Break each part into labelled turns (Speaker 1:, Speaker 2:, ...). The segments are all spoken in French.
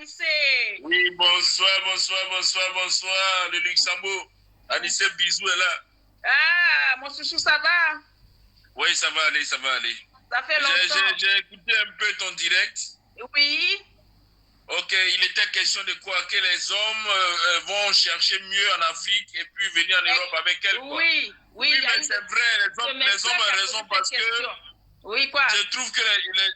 Speaker 1: Anissé.
Speaker 2: Oui, bonsoir, le Luxembourg. Anissé, bisous est là.
Speaker 1: Ah, mon chouchou, ça va?
Speaker 2: Oui, ça va aller.
Speaker 1: Ça fait longtemps.
Speaker 2: J'ai écouté un peu ton direct.
Speaker 1: Oui.
Speaker 2: Ok, il était question de quoi? Que les hommes vont chercher mieux en Afrique et puis venir en Europe avec elles, quoi.
Speaker 1: Oui,
Speaker 2: mais c'est vrai, les hommes ont raison parce que
Speaker 1: oui, quoi?
Speaker 2: je trouve que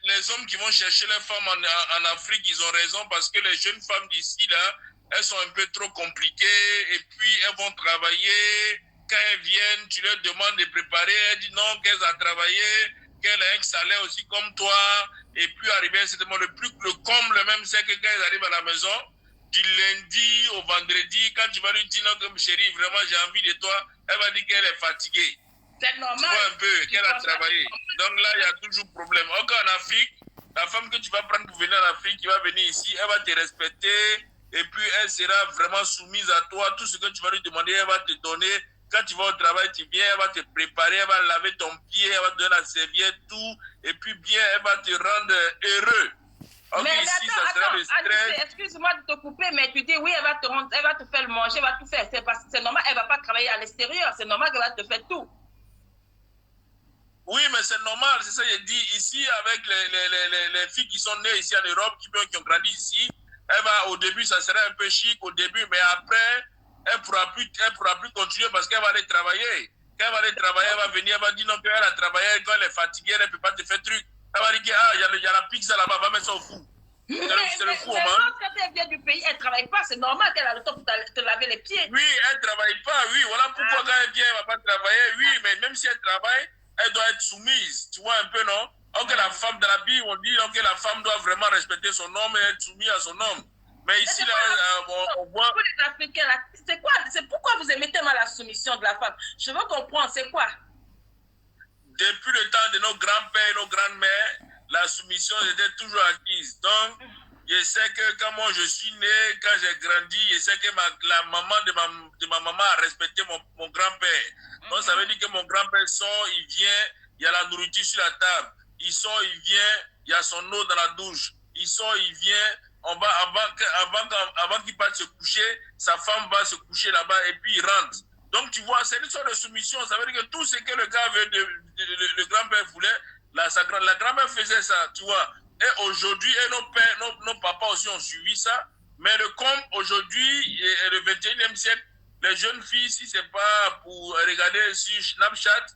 Speaker 2: les hommes qui vont chercher les femmes en Afrique, ils ont raison parce que les jeunes femmes d'ici, là, elles sont un peu trop compliquées et puis elles vont travailler. Quand elles viennent, tu leur demandes de préparer, elles disent non, qu'elles ont travaillé, qu'elles ont un salaire aussi comme toi. Et puis arriver, c'est le comble même, c'est que quand elles arrivent à la maison, du lundi au vendredi, quand tu vas lui dire non, comme chérie, vraiment j'ai envie de toi, elle va dire qu'elle est fatiguée.
Speaker 1: C'est normal.
Speaker 2: Tu vois un peu qu'elle a travaillé. Donc là, il y a toujours problème. Encore en Afrique, la femme que tu vas prendre pour venir en Afrique, qui va venir ici, elle va te respecter et puis elle sera vraiment soumise à toi. Tout ce que tu vas lui demander, elle va te donner. Quand tu vas au travail, tu viens, elle va te préparer, elle va laver ton pied, elle va te donner la serviette, tout. Et puis bien, elle va te rendre heureux. Okay,
Speaker 1: mais
Speaker 2: ici,
Speaker 1: attends, excuse-moi de te couper, mais tu dis oui, elle va te faire le manger, elle va tout faire. C'est parce que c'est normal, elle ne va pas travailler à l'extérieur. C'est normal qu'elle va te faire tout.
Speaker 2: Oui, mais c'est normal, c'est ça que je dis. Ici, avec les filles qui sont nées ici en Europe, qui ont grandi ici, au début, ça serait un peu chic au début, mais après, elle pourra plus continuer parce qu'elle va aller travailler. Quand elle va aller travailler, elle va venir, elle va dire non, qu'elle a travaillé, quand elle est fatiguée, elle ne peut pas te faire truc. Elle va dire, il y a la pizza là-bas, va mettre ça au four. C'est le four, man.
Speaker 1: Quand elle vient du pays, elle ne travaille pas, c'est normal qu'elle a le temps pour te laver les pieds.
Speaker 2: Oui, elle ne travaille pas, oui, voilà pourquoi quand elle vient, elle ne va pas travailler, oui, mais même si elle travaille, elle doit être soumise, tu vois un peu, non? Donc la femme de la Bible, on dit que la femme doit vraiment respecter son homme et être soumise à son homme. Mais ici, là, on voit...
Speaker 1: Pour les Africains, c'est pourquoi vous aimez tellement la soumission de la femme? Je veux comprendre, c'est quoi?
Speaker 2: Depuis le temps de nos grands-pères et nos grandes-mères, la soumission était toujours acquise. Donc, je sais que quand moi je suis né, quand j'ai grandi, je sais que la maman de ma maman a respecté mon grand-père. Donc, ça veut dire que mon grand-père sort, il vient, il y a la nourriture sur la table. Il sort, il vient, il y a son eau dans la douche. Il sort, il vient, avant qu'il parte se coucher, sa femme va se coucher là-bas et puis il rentre. Donc, tu vois, c'est une sorte de soumission. Ça veut dire que tout ce que le gars veut, le grand-père voulait, la grand-mère faisait ça, tu vois. Et aujourd'hui, nos papas aussi ont suivi ça. Mais le comble aujourd'hui, le 21e siècle, les jeunes filles, si ce n'est pas pour regarder sur Snapchat,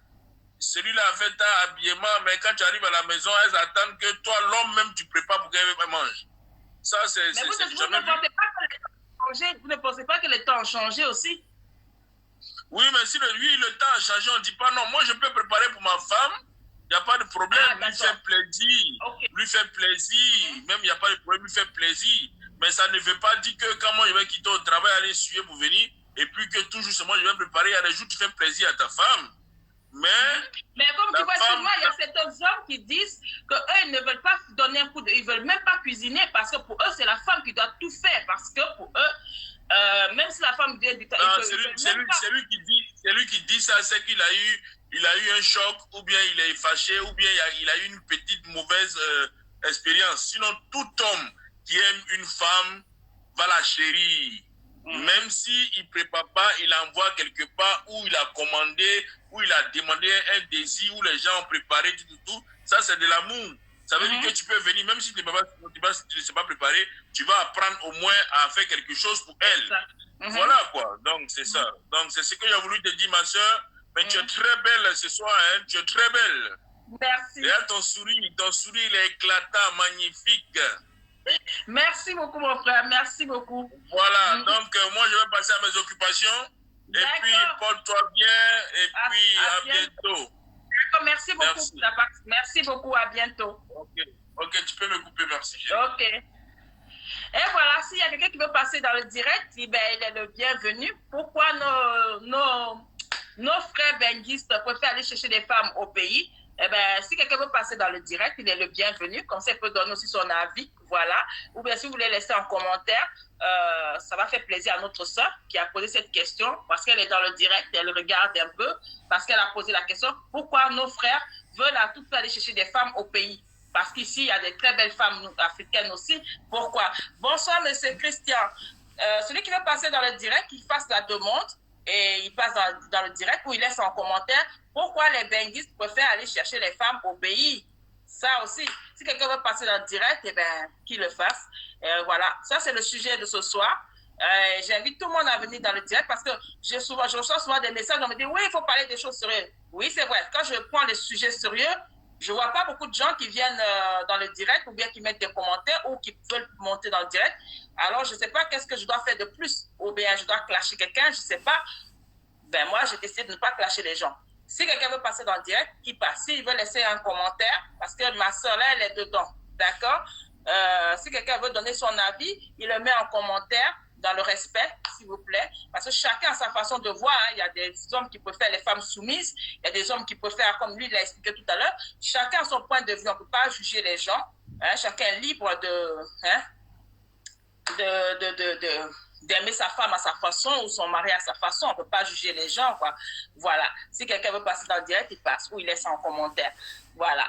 Speaker 2: celui-là a fait un habillement, mais quand tu arrives à la maison, elles attendent que toi, l'homme même, tu prépares pour qu'elle mange. Ça, c'est
Speaker 1: jamais vu. Vous ne pensez pas que les temps ont changé aussi?
Speaker 2: Oui, mais si le temps a changé, on ne dit pas non. Moi, je peux préparer pour ma femme. Il n'y a pas de problème. Lui fait plaisir. Okay. Lui fait plaisir. Même il n'y a pas de problème. Lui fait plaisir. Mais ça ne veut pas dire que quand moi, je vais quitter au travail, aller suer pour venir, et puis que toujours, c'est moi, je vais préparer. Il y a des jours, tu fais plaisir à ta femme.
Speaker 1: Mais comme tu vois, souvent, il y a certains hommes qui disent qu'eux, ils ne veulent pas donner un coup ils ne veulent même pas cuisiner parce que pour eux, c'est la femme qui doit tout faire. Parce que pour eux, même si la femme vient du temps,
Speaker 2: c'est lui qui dit ça, c'est qu'il a eu un choc, ou bien il est fâché, ou bien il a eu une petite mauvaise expérience. Sinon, tout homme qui aime une femme va la chérir. Même s'il ne prépare pas, il envoie quelque part où il a commandé, où il a demandé un désir, où les gens ont préparé tout. Ça, c'est de l'amour. Ça veut dire que tu peux venir, même si tu ne sais pas préparer, tu vas apprendre au moins à faire quelque chose pour elle. Voilà quoi. Donc, c'est ça. Donc, c'est ce que j'ai voulu te dire, ma soeur. Mais tu es très belle ce soir, hein. Tu es très belle.
Speaker 1: Merci.
Speaker 2: Et ton sourire, il est éclatant, magnifique.
Speaker 1: Merci beaucoup, mon frère. Merci beaucoup.
Speaker 2: Voilà. Donc, moi, je vais passer à mes occupations. Et puis, porte-toi bien. Et puis, à bientôt.
Speaker 1: Merci beaucoup. Merci beaucoup. À bientôt.
Speaker 2: Ok, tu peux me couper. Merci.
Speaker 1: Ok. Et voilà, s'il y a quelqu'un qui veut passer dans le direct, il est le bienvenu. Pourquoi nos frères benguistes préfèrent aller chercher des femmes au pays? Eh bien, si quelqu'un veut passer dans le direct, il est le bienvenu. Comme ça, il peut donner aussi son avis. Voilà. Ou bien si vous voulez laisser en commentaire, ça va faire plaisir à notre soeur qui a posé cette question parce qu'elle est dans le direct, elle regarde un peu parce qu'elle a posé la question pourquoi nos frères veulent à tout faire aller chercher des femmes au pays. Parce qu'ici, il y a des très belles femmes africaines aussi. Pourquoi? Bonsoir, monsieur Christian. Celui qui veut passer dans le direct, il fasse la demande et il passe dans le direct où il laisse en commentaire pourquoi les benguistes préfèrent aller chercher les femmes au pays. Ça aussi, si quelqu'un veut passer dans le direct, eh bien, qu'il le fasse. Voilà, ça c'est le sujet de ce soir. J'invite tout le monde à venir dans le direct parce que je reçois souvent des messages, on me dit oui, il faut parler des choses sérieuses. Oui, c'est vrai, quand je prends les sujets sérieux, je ne vois pas beaucoup de gens qui viennent dans le direct ou bien qui mettent des commentaires ou qui veulent monter dans le direct. Alors, je ne sais pas qu'est-ce que je dois faire de plus. Ou bien je dois clasher quelqu'un, je ne sais pas. Ben moi, j'ai décidé de ne pas clasher les gens. Si quelqu'un veut passer dans le direct, qu'il passe. S'il veut laisser un commentaire, parce que ma soeur là, elle est dedans. D'accord? Si quelqu'un veut donner son avis, il le met en commentaire dans le respect, s'il vous plaît. Parce que chacun a sa façon de voir. Hein. Il y a des hommes qui préfèrent les femmes soumises. Il y a des hommes qui préfèrent, comme lui l'a expliqué tout à l'heure, chacun a son point de vue. On ne peut pas juger les gens. Hein. Chacun est libre d'aimer sa femme à sa façon ou son mari à sa façon. On ne peut pas juger les gens, quoi. Voilà. Si quelqu'un veut passer dans le direct, il passe ou il laisse en commentaire. Voilà.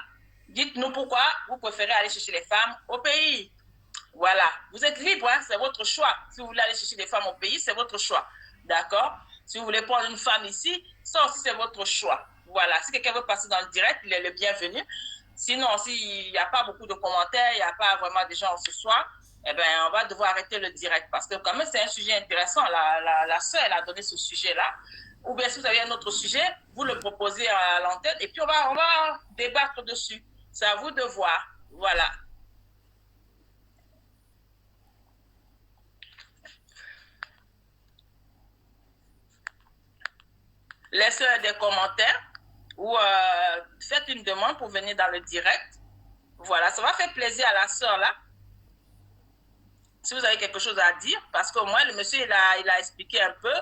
Speaker 1: Dites-nous pourquoi vous préférez aller chercher les femmes au pays. Voilà. Vous êtes libre, hein? C'est votre choix. Si vous voulez aller chercher des femmes au pays, c'est votre choix. D'accord? Si vous voulez prendre une femme ici, ça aussi, c'est votre choix. Voilà. Si quelqu'un veut passer dans le direct, il est le bienvenu. Sinon, s'il n'y a pas beaucoup de commentaires, il n'y a pas vraiment de gens ce soir, eh bien, on va devoir arrêter le direct parce que quand même, c'est un sujet intéressant. La sœur, elle a donné ce sujet-là. Ou bien, si vous avez un autre sujet, vous le proposez à l'antenne et puis on va débattre dessus. C'est à vous de voir. Voilà. Laissez des commentaires ou faites une demande pour venir dans le direct. Voilà, ça va faire plaisir à la sœur là. Si vous avez quelque chose à dire, parce que moi, le monsieur, il a expliqué un peu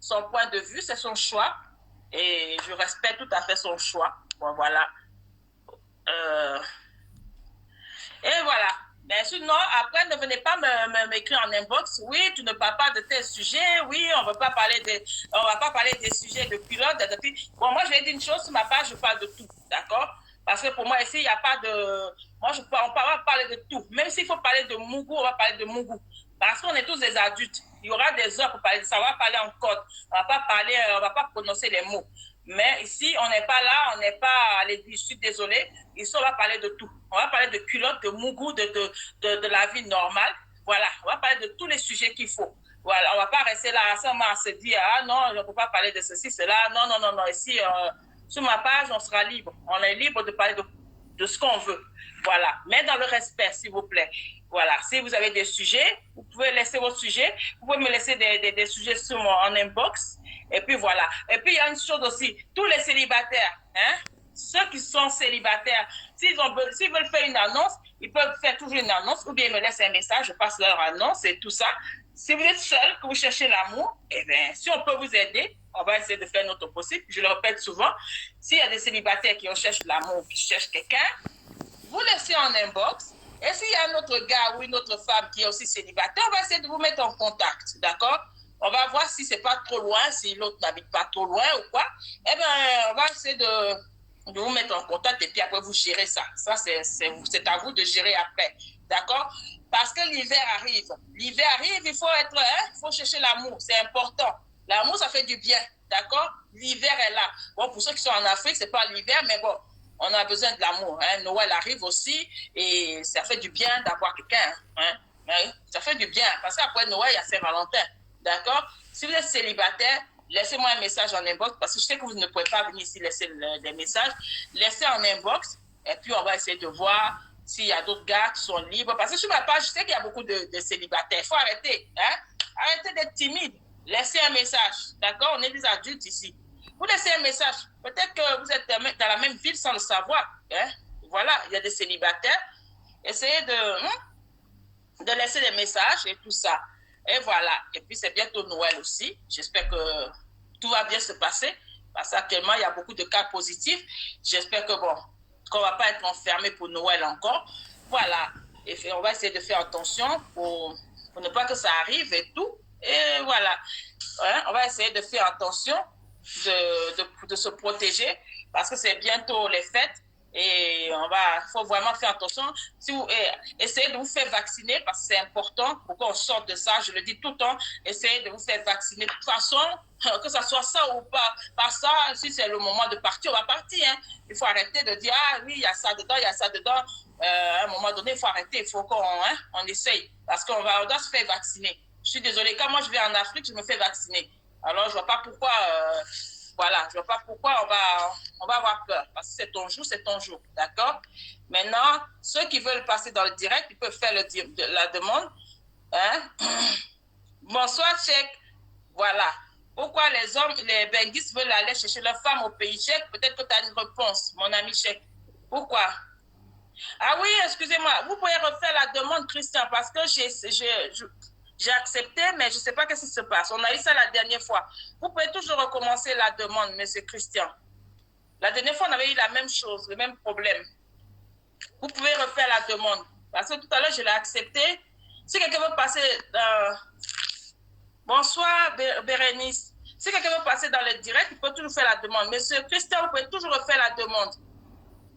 Speaker 1: son point de vue, c'est son choix. Et je respecte tout à fait son choix. Bon, voilà. Et voilà. Mais sinon, après, ne venez pas m'écrire en inbox. Oui, tu ne parles pas de tel sujet. Oui, on ne va pas parler des sujets de culottes. Bon, moi, je vais dire une chose. Sur ma page, je parle de tout. D'accord? Parce que pour moi, ici, il n'y a pas de... Moi, on va parler de tout. Même s'il faut parler de Mougou, on va parler de Mougou. Parce qu'on est tous des adultes. Il y aura des heures pour parler de ça. On va parler en code. On ne va pas prononcer les mots. Mais ici, on n'est pas là, on n'est pas à l'église. Je suis désolée. Ici, on va parler de tout. On va parler de culottes, de Mougou, de la vie normale. Voilà, on va parler de tous les sujets qu'il faut. Voilà, on ne va pas rester là seulement à se dire, ah non, je ne peux pas parler de ceci, cela. Non, non, non, non. Ici, sur ma page, on sera libre. On est libre de parler de ce qu'on veut. Voilà, mais dans le respect, s'il vous plaît. Voilà, si vous avez des sujets, vous pouvez laisser vos sujets. Vous pouvez me laisser des sujets en inbox. Et puis voilà. Et puis il y a une chose aussi, tous les célibataires, hein, ceux qui sont célibataires, s'ils veulent faire une annonce, ils peuvent faire toujours une annonce ou bien ils me laissent un message, je passe leur annonce et tout ça. Si vous êtes seul, que vous cherchez l'amour, eh bien, si on peut vous aider, on va essayer de faire notre possible. Je le répète souvent, s'il y a des célibataires qui recherchent l'amour, qui cherchent quelqu'un, vous laissez en inbox. Et s'il y a un autre gars ou une autre femme qui est aussi célibataire, on va essayer de vous mettre en contact, d'accord? On va voir si c'est pas trop loin, si l'autre n'habite pas trop loin ou quoi. Eh bien, on va essayer de vous mettre en contact et puis après vous gérez ça. Ça, c'est à vous de gérer après, d'accord? Parce que l'hiver arrive. L'hiver arrive, il faut chercher l'amour, c'est important. L'amour, ça fait du bien, d'accord? L'hiver est là. Bon, pour ceux qui sont en Afrique, c'est pas l'hiver, mais bon, on a besoin de l'amour. Hein? Noël arrive aussi et ça fait du bien d'avoir quelqu'un. Hein? Ça fait du bien parce qu'après Noël, il y a Saint-Valentin. D'accord? Si vous êtes célibataire, laissez-moi un message en inbox parce que je sais que vous ne pouvez pas venir ici laisser des messages. Laissez en inbox et puis on va essayer de voir s'il y a d'autres gars qui sont libres. Parce que sur ma page, je sais qu'il y a beaucoup de célibataires. Il faut arrêter. Hein? Arrêtez d'être timide. Laissez un message. D'accord? On est des adultes ici. Vous laissez un message. Peut-être que vous êtes dans la même ville sans le savoir. Hein? Voilà, il y a des célibataires. Essayez de laisser des messages et tout ça. Et voilà. Et puis, c'est bientôt Noël aussi. J'espère que tout va bien se passer. Parce qu'actuellement, il y a beaucoup de cas positifs. J'espère que, qu'on ne va pas être enfermé pour Noël encore. Voilà. Et on va essayer de faire attention pour ne pas que ça arrive et tout. Et voilà. Hein? On va essayer de faire attention, de se protéger. Parce que c'est bientôt les fêtes. Et faut vraiment faire attention. Si vous essayez de vous faire vacciner, parce que c'est important pour qu'on sorte de ça, je le dis tout le temps, essayez de vous faire vacciner. De toute façon, que ça soit ça ou pas, pas ça, si c'est le moment de partir, on va partir. Hein. Il faut arrêter de dire, ah oui, il y a ça dedans, il y a ça dedans. À un moment donné, il faut arrêter, il faut on essaye, parce qu'on doit se faire vacciner. Je suis désolée, quand moi je vais en Afrique, je me fais vacciner. Alors, je ne vois pas pourquoi... voilà, je ne vois pas pourquoi on va avoir peur. Parce que c'est ton jour, c'est ton jour. D'accord? Maintenant, ceux qui veulent passer dans le direct, ils peuvent faire la demande. Hein? Bonsoir, Tchèque. Voilà. Pourquoi les benguistes veulent aller chercher leurs femmes au pays tchèque? Peut-être que tu as une réponse, mon ami Tchèque. Pourquoi? Ah oui, excusez-moi. Vous pouvez refaire la demande, Christian, parce que j'ai accepté, mais je ne sais pas ce qui se passe. On a eu ça la dernière fois. Vous pouvez toujours recommencer la demande, monsieur Christian. La dernière fois, on avait eu la même chose, le même problème. Vous pouvez refaire la demande. Parce que tout à l'heure, je l'ai accepté. Si quelqu'un veut passer... Bonsoir, Bérénice. Si quelqu'un veut passer dans le direct, il peut toujours faire la demande. Monsieur Christian, vous pouvez toujours refaire la demande.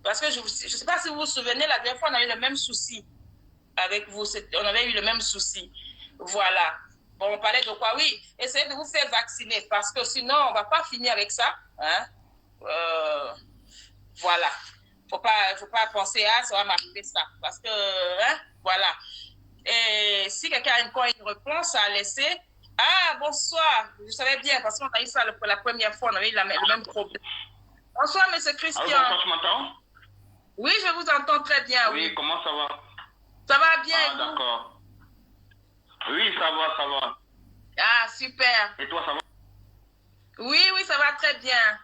Speaker 1: Parce que je ne sais pas si vous vous souvenez, la dernière fois, on a eu le même souci avec vous. On avait eu le même souci. Voilà. Bon, on parlait de quoi? Oui, essayez de vous faire vacciner parce que sinon, on ne va pas finir avec ça. Hein? Voilà. Faut pas penser, ah, ça va m'arriver ça. Parce que, hein? Voilà. Et si quelqu'un a une réponse à laisser, ah, bonsoir. Je savais bien parce qu'on a eu ça pour la première fois, on avait eu le même problème. Bonsoir, monsieur Christian.
Speaker 3: Alors, bonsoir, tu m'entends?
Speaker 1: Oui, je vous entends très bien.
Speaker 3: Oui, comment ça va?
Speaker 1: Ça va bien.
Speaker 3: Ah, d'accord. Oui, ça va, ça va.
Speaker 1: Ah, super.
Speaker 3: Et toi, ça va?
Speaker 1: Oui, ça va très bien.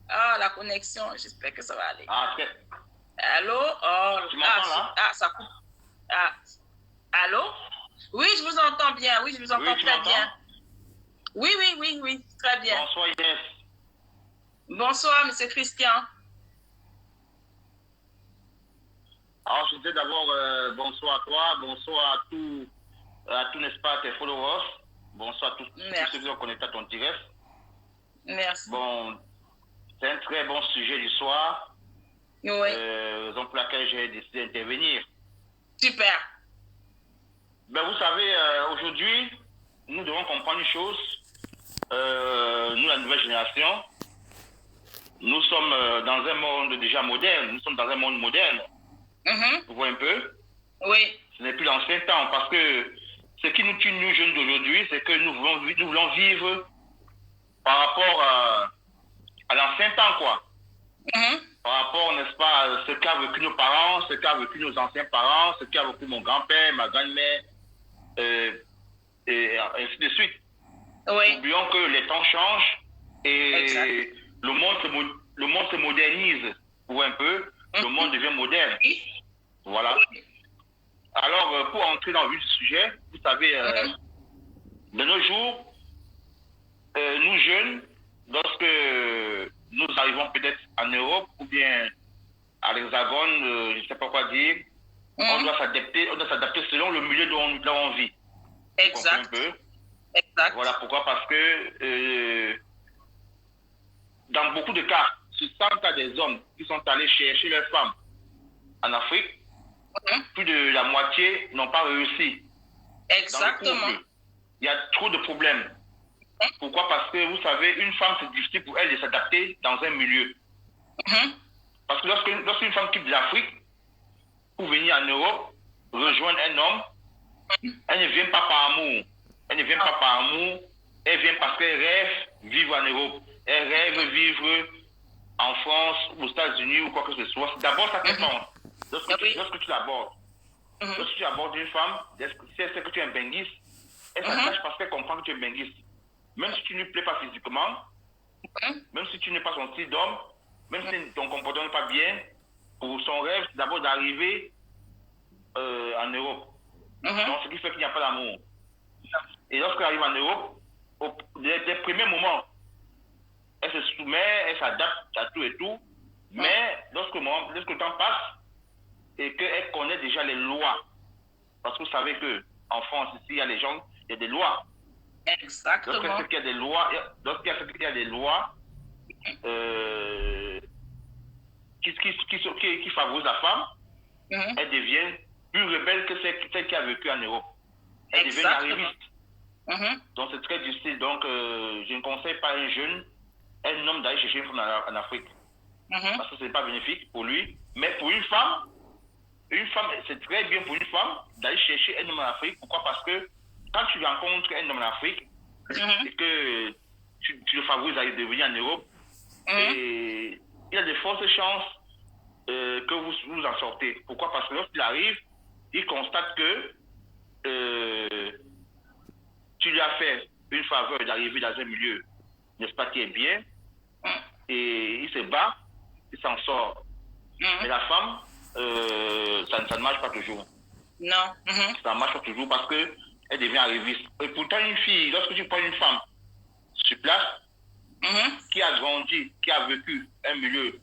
Speaker 1: Ah, la connexion, j'espère que ça va aller.
Speaker 3: Ah, ok.
Speaker 1: Allô? Oh,
Speaker 3: tu m'entends là?
Speaker 1: Ah, ça coupe. Ah. Allô? Oui, je vous entends bien. Oui, je vous entends très bien. Oui, très bien.
Speaker 3: Bonsoir, Inès.
Speaker 1: Bonsoir, monsieur Christian.
Speaker 3: Alors, je disais d'abord bonsoir à toi, bonsoir à tous, n'est-ce pas, tes followers. Bonsoir à tous ceux qui sont connectés à ton direct.
Speaker 1: Merci.
Speaker 3: Bon, c'est un très bon sujet du soir.
Speaker 1: Oui.
Speaker 3: Raison pour laquelle j'ai décidé d'intervenir.
Speaker 1: Super.
Speaker 3: Ben, vous savez, aujourd'hui, nous devons comprendre une chose. Nous, la nouvelle génération, nous sommes dans un monde déjà moderne. Nous sommes dans un monde moderne. Vous voyez un peu?
Speaker 1: Oui.
Speaker 3: Ce n'est plus l'ancien temps parce que ce qui nous tue, nous jeunes d'aujourd'hui, c'est que nous voulons vivre par rapport à l'ancien temps, quoi. Par rapport, n'est-ce pas, à ce qu'a vécu nos parents, ce qu'a vécu nos anciens parents, ce qu'a vécu mon grand-père, ma grand-mère, et ainsi de suite.
Speaker 1: Oui.
Speaker 3: Oublions que les temps changent et le monde se modernise. Vous voyez un peu? Le monde devient moderne. Voilà. Alors, pour entrer dans le vif du sujet, vous savez, de nos jours, nous jeunes, lorsque nous arrivons peut-être en Europe ou bien à l'Hexagone, je ne sais pas quoi dire, on doit s'adapter selon le milieu dont on vit.
Speaker 1: Exact.
Speaker 3: Un peu.
Speaker 1: Exact.
Speaker 3: Voilà pourquoi, parce que dans beaucoup de cas, sur 100 cas des hommes qui sont allés chercher leurs femmes en Afrique, plus de la moitié n'ont pas réussi.
Speaker 1: Exactement.
Speaker 3: Il y a trop de problèmes. Pourquoi? Parce que vous savez, une femme, c'est difficile pour elle de s'adapter dans un milieu. Parce que lorsqu'une femme quitte l'Afrique pour venir en Europe, rejoindre un homme, elle ne vient pas par amour. Elle ne vient pas par amour, elle vient parce qu'elle rêve vivre en Europe. Elle rêve vivre en France, aux États-Unis ou quoi que ce soit. C'est d'abord ça qu'elle pense. Lorsque tu l'abordes, lorsque tu abordes une femme, si elle sait que tu es un benguiste, elle s'attache parce qu'elle comprend que tu es un benguiste. Même si tu ne lui plais pas physiquement, même si tu n'es pas son style d'homme, même si ton comportement n'est pas bien, pour son rêve, c'est d'abord d'arriver en Europe. Donc, ce qui fait qu'il n'y a pas d'amour. Et lorsqu'elle arrive en Europe, des premiers moments, elle se soumet, elle s'adapte à tout et tout, mais lorsque le temps passe et qu'elle connaît déjà les lois, parce que vous savez qu'en France, ici, il y a les gens, il y a des lois.
Speaker 1: Exactement.
Speaker 3: Lorsqu'il y a des lois, qui favorise la femme, elle devient plus rebelle que celle qui a vécu en Europe. Elle devient arriviste. Donc c'est très difficile. Donc je ne conseille pas à un homme d'aller chercher une femme en Afrique. Parce que ce n'est pas bénéfique pour lui. Mais pour une femme, c'est très bien pour une femme d'aller chercher un homme en Afrique. Pourquoi? Parce que quand tu rencontres un homme en Afrique et que tu le favorises à devenir en Europe, et il y a de fortes chances que vous en sortez. Pourquoi? Parce que lorsqu'il arrive, il constate que tu lui as fait une faveur d'arriver dans un milieu, n'est-ce pas, qui est bien, et il se bat, il s'en sort. Mais la femme, ça ne marche pas toujours.
Speaker 1: Non.
Speaker 3: Ça ne marche pas toujours parce qu'elle devient arriviste. Et pourtant, une fille, lorsque tu prends une femme sur place, qui a grandi, qui a vécu un milieu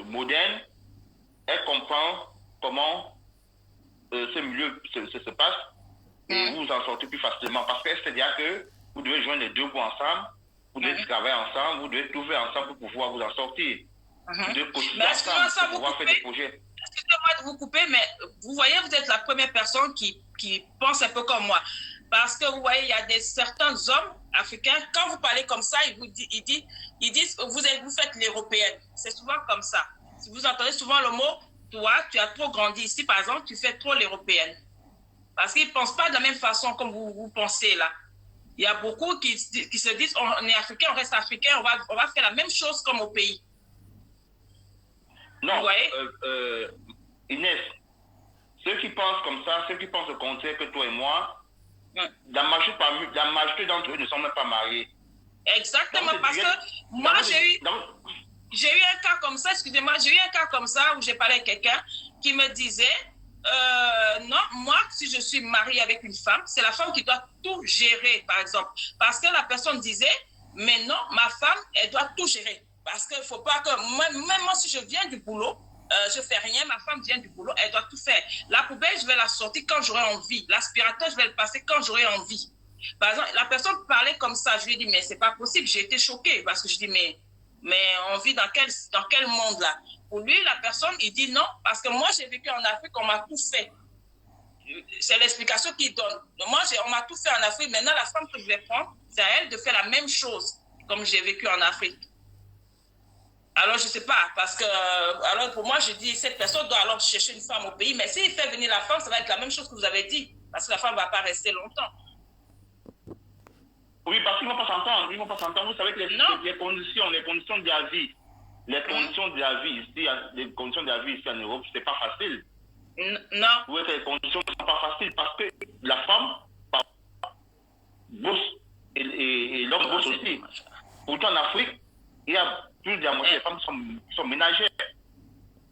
Speaker 3: moderne, elle comprend comment ce milieu se passe et vous en sortez plus facilement. Parce qu'elle sait déjà que vous devez joindre les deux bouts ensemble, vous devez travailler ensemble, vous devez trouver ensemble pour pouvoir vous en sortir. Vous devez cotiser ensemble pour pouvoir faire des projets.
Speaker 1: Excusez-moi de vous couper, mais vous voyez, vous êtes la première personne qui pense un peu comme moi. Parce que vous voyez, il y a certains hommes africains, quand vous parlez comme ça, ils disent vous faites l'européenne. C'est souvent comme ça. Si vous entendez souvent le mot, toi, tu as trop grandi ici, par exemple, tu fais trop l'européenne. Parce qu'ils ne pensent pas de la même façon comme vous pensez là. Il y a beaucoup qui se disent, on est africain, on reste africain, on va faire la même chose comme au pays.
Speaker 3: Non, Inès, ceux qui pensent comme ça, ceux qui pensent le contraire que toi et moi, la majorité d'entre eux ne sont même pas mariés.
Speaker 1: Exactement, parce que moi, j'ai eu un cas comme ça, excusez-moi, j'ai eu un cas comme ça où j'ai parlé à quelqu'un qui me disait, non, moi, si je suis mariée avec une femme, c'est la femme qui doit tout gérer, par exemple. Parce que la personne disait, mais non, ma femme, elle doit tout gérer. Parce qu'il ne faut pas que, même moi, si je viens du boulot, je ne fais rien, ma femme vient du boulot, elle doit tout faire. La poubelle, je vais la sortir quand j'aurai envie. L'aspirateur, je vais le passer quand j'aurai envie. Par exemple, la personne parlait comme ça, je lui ai dit, mais ce n'est pas possible. J'ai été choquée parce que je dis, mais on vit dans quel monde là? Pour lui, la personne, il dit non, parce que moi, j'ai vécu en Afrique, on m'a tout fait. C'est l'explication qu'il donne. Moi, on m'a tout fait en Afrique. Maintenant, la femme que je vais prendre, c'est à elle de faire la même chose comme j'ai vécu en Afrique. Alors, je ne sais pas, parce que, alors pour moi, je dis, cette personne doit alors chercher une femme au pays, mais s'il fait venir la femme, ça va être la même chose que vous avez dit, parce que la femme ne va pas rester longtemps.
Speaker 3: Oui, parce qu'ils ne vont pas s'entendre, Vous savez que les conditions de la vie, conditions de la vie ici en Europe, ce n'est pas facile.
Speaker 1: Non.
Speaker 3: Oui, les conditions ne sont pas faciles, parce que la femme bosse et l'homme bosse aussi. Pourtant, en Afrique, il y a plus de la moitié des femmes qui sont ménagères.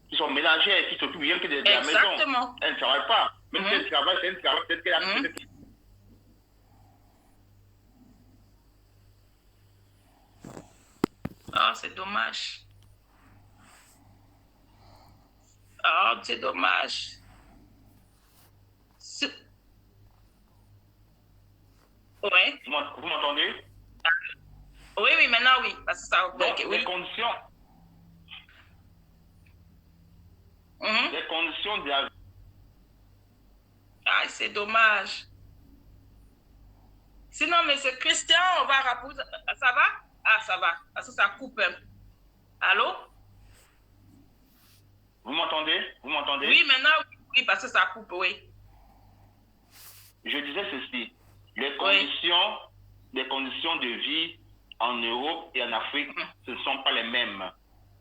Speaker 3: Qui s'occupent rien que de la maison. Elles ne travaillent pas. Même si elles travaillent, c'est un travail peut-être qu'elle a fait.
Speaker 1: Ah, c'est dommage. Ah, c'est dommage. Oui.
Speaker 3: Vous m'entendez?
Speaker 1: Oui, maintenant oui. Parce que ça,
Speaker 3: donc,
Speaker 1: oui.
Speaker 3: les conditions. Les conditions de la vie.
Speaker 1: Ah, c'est dommage. Sinon, M. Christian, on va rappeler. Ça va? Ah, ça va. Parce que ça coupe un peu. Allô?
Speaker 3: Vous m'entendez?
Speaker 1: Oui, maintenant, oui, parce que ça coupe, oui.
Speaker 3: Je disais ceci. Les conditions de vie en Europe et en Afrique, ce ne sont pas les mêmes.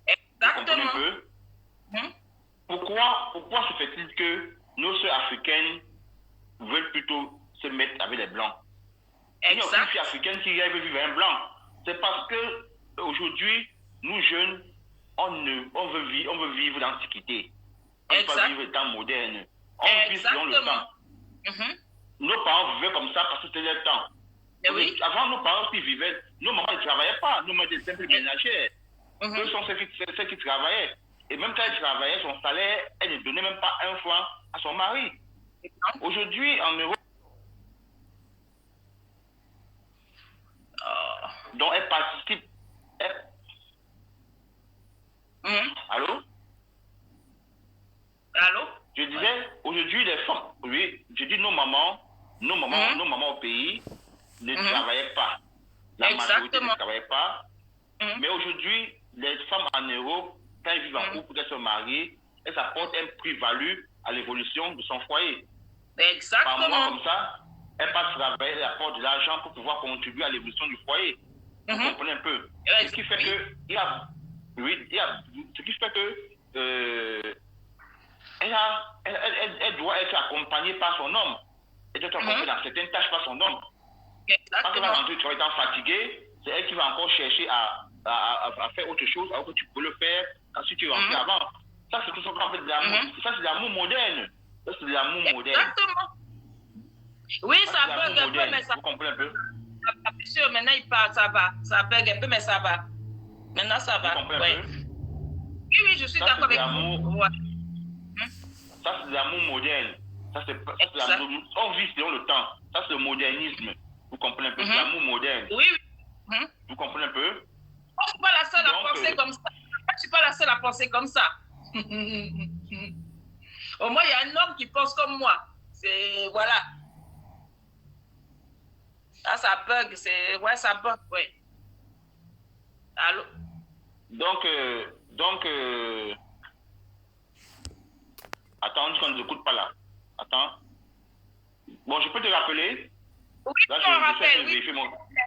Speaker 1: Exactement.
Speaker 3: Vous comprenez un peu? Pourquoi se fait-il que nos sœurs africaines veulent plutôt se mettre avec les Blancs? Il y a aucune fille africaine qui veut vivre avec un Blanc. C'est parce que aujourd'hui, nous jeunes, on veut vivre l'Antiquité. On ne veut pas vivre le temps moderne. On vit selon le temps. Nos parents vivaient comme ça parce que c'était leur temps. Avant, nos parents qui vivaient, nos mamans ne travaillaient pas. Nos mamans étaient simples ménagères. Eux sont ceux qui travaillaient. Et même quand elle travaillait, son salaire, elle ne donnait même pas un franc à son mari. Aujourd'hui, en Europe, donc elle participe. Aujourd'hui, les femmes, oui, je dis nos mamans au pays ne travaillaient pas. La majorité ne travaillait pas. Mais aujourd'hui, les femmes en Europe, quand elles vivent en couple, qu'elles se marient, elles apportent un plus-value à l'évolution de son foyer.
Speaker 1: Exactement.
Speaker 3: Par mois, comme ça, elles passent travailler, elles apportent de l'argent pour pouvoir contribuer à l'évolution du foyer. Vous comprenez un peu? Ce qui fait que, ce qui fait que, elle doit être accompagnée par son homme. Elle doit être accompagnée dans certaines tâches par son homme. Quand elle va rentrer du travail étant fatiguée, c'est elle qui va encore chercher à faire autre chose, alors que tu peux le faire quand si tu es rentré avant. Ça, c'est tout ça qu'on fait de l'amour. Ça, c'est de l'amour moderne. Ça, c'est de l'amour moderne.
Speaker 1: Exactement. Oui, ça bug un peu, mais ça...
Speaker 3: Vous comprenez un peu?
Speaker 1: Bien sûr, maintenant il parle, ça va. Ça bug un peu, mais ça va. Maintenant, ça va.
Speaker 3: Vous comprenez un peu?
Speaker 1: Oui, je suis d'accord avec vous. Ouais.
Speaker 3: Ça, c'est de l'amour moderne. Ça, c'est de l'amour. On vit selon le temps. Ça, c'est le modernisme. Vous comprenez un peu? C'est l'amour moderne.
Speaker 1: Oui.
Speaker 3: Vous comprenez un peu?
Speaker 1: Je ne suis pas la seule à penser comme ça. Je ne suis pas la seule à penser comme ça. Au moins, il y a un homme qui pense comme moi. C'est... Voilà. Ah, ça bug. Ouais, ça bug, oui. Allô?
Speaker 3: Donc, attends, qu'on ne nous écoute pas là. Attends. Bon, je peux te rappeler?
Speaker 1: Oui,
Speaker 3: là,
Speaker 1: je me rappelle. Oui.